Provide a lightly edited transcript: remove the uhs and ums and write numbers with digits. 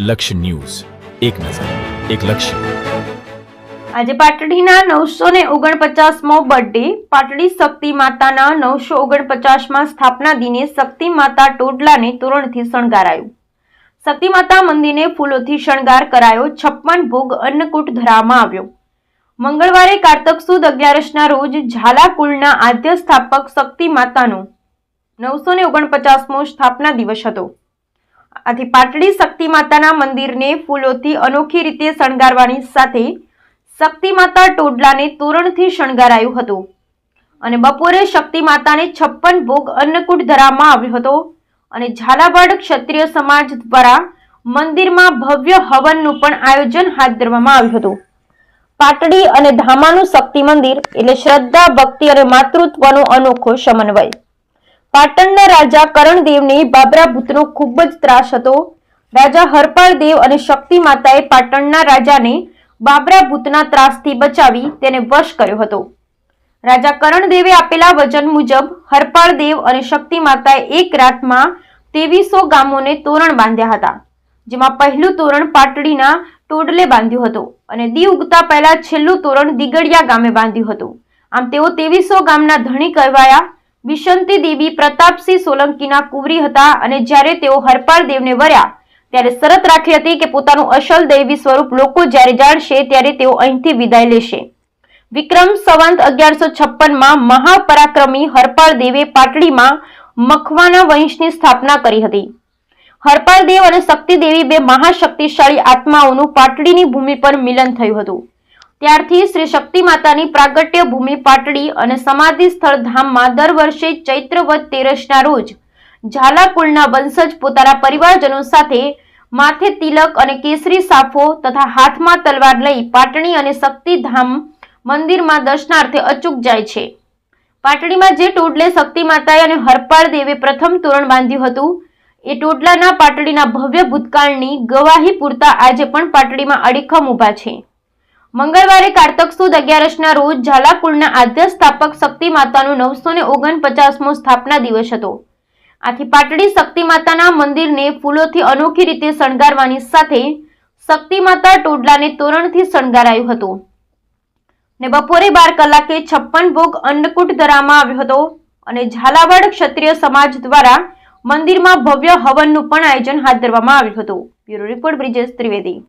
લક્ષ્ય ન્યૂઝ, એક નજર, એક લક્ષ્ય. આજે પાટડીના 949મો બર્થડે. પાટડી શક્તિ માતાના 949માં સ્થાપના દિને શક્તિ માતા ટોડલાને તોરણથી શણગારાયું. શક્તિ માતા મંદિરને ફૂલોથી શણગાર કરાયો. 56 ભોગ અન્નકૂટ ધરાવવામાં આવ્યો. મંગળવારે કારતક સુદ 11ના રોજ ઝાલા કુળના આદ્ય સ્થાપક શક્તિ માતાનો 949મો સ્થાપના દિવસ હતો. આથી પાટડી શક્તિ માતાના મંદિરને ફૂલોથી અનોખી રીતે શણગારવાની સાથે શક્તિ માતા ટોડલાને તોરણથી શણગારાયું હતું અને બપોરે શક્તિ માતાને 56 ભોગ અન્નકૂટ ધરાવવામાં આવ્યો હતો અને ઝાલાવાડ ક્ષત્રિય સમાજ દ્વારા મંદિરમાં ભવ્ય હવનનું પણ આયોજન હાથ ધરવામાં આવ્યું હતું. પાટડી અને ધામાનું શક્તિ મંદિર એટલે શ્રદ્ધા, ભક્તિ અને માતૃત્વનો અનોખો સમન્વય. પાટણના રાજા કરણદેવને બાબરા ભૂતનો ખૂબ જ ત્રાસ હતો. રાજા હરપાળ દેવ અને શક્તિ માતાએ પાટણના રાજાને બાબરા ભૂતના ત્રાસથી બચાવી તેને વશ કર્યો હતો. રાજા કરણદેવે આપેલા વચન મુજબ હરપાળ દેવ અને શક્તિ માતાએ એક રાતમાં 2300 ગામોને તોરણ બાંધ્યા હતા, જેમાં પહેલું તોરણ પાટડીના ટોડલે બાંધ્યું હતું અને દી ઉગતા પહેલા છેલ્લું તોરણ દિગડિયા ગામે બાંધ્યું હતું. આમ તેઓ 2300 ગામના ધણી કહેવાયા. વિશંતી દેવી પ્રતાપસિંહ સોલંકીના કુંવરી હતા અને જ્યારે તેઓ હરપાળ દેવને વર્યા ત્યારે શરત રાખી હતી કે પોતાનું અસલ દૈવી સ્વરૂપ લોકો જ્યારે જાણશે ત્યારે તેઓ અહીંથી વિદાય લેશે. વિક્રમ સંવંત 1156માં મહાપરાક્રમી હરપાળ દેવે પાટડીમાં મખવાના વંશની સ્થાપના કરી હતી. હરપાળ દેવ અને શક્તિ દેવી બે મહાશક્તિશાળી આત્માઓનું પાટડીની ભૂમિ પર મિલન થયું હતું. ત્યારથી શ્રી શક્તિ માતાની પ્રાગટ્ય ભૂમિ પાટડી અને સમાધિ સ્થળ ધામમાં દર વર્ષે ચૈત્ર વદ 13ના રોજ ઝાલા કુળના વંશજ પોતાના પરિવારજનો સાથે માથે તિલક અને કેસરી સાફો તથા હાથમાં તલવાર લઈ પાટણી અને શક્તિધામ મંદિરમાં દર્શનાર્થે અચૂક જાય છે. પાટડીમાં જે ટોડલે શક્તિ માતાએ અને હરપાળ દેવે પ્રથમ તોરણ બાંધ્યું હતું એ ટોડલાના પાટડીના ભવ્ય ભૂતકાળની ગવાહી પૂરતા આજે પણ પાટડીમાં અડીખમ ઊભા છે. મંગળવારે કારતક સુદ 11ના રોજ ઝાલા કુળના આદ્ય સ્થાપક શક્તિ માતાનો 949મો સ્થાપના દિવસ હતો. આથી પાટડી શક્તિ માતાના મંદિરને ફૂલોથી અનોખી રીતે શણગારવાની સાથે શક્તિ માતા ટોડલાને તોરણથી શણગારાયું હતું ને બપોરે 12 કલાકે 56 ભોગ અન્નકૂટ ધરાવવામાં આવ્યો હતો અને ઝાલાવાડ ક્ષત્રિય સમાજ દ્વારા મંદિરમાં ભવ્ય હવનનું પણ આયોજન હાથ ધરવામાં આવ્યું હતું. Bureau report Brijesh Trivedi.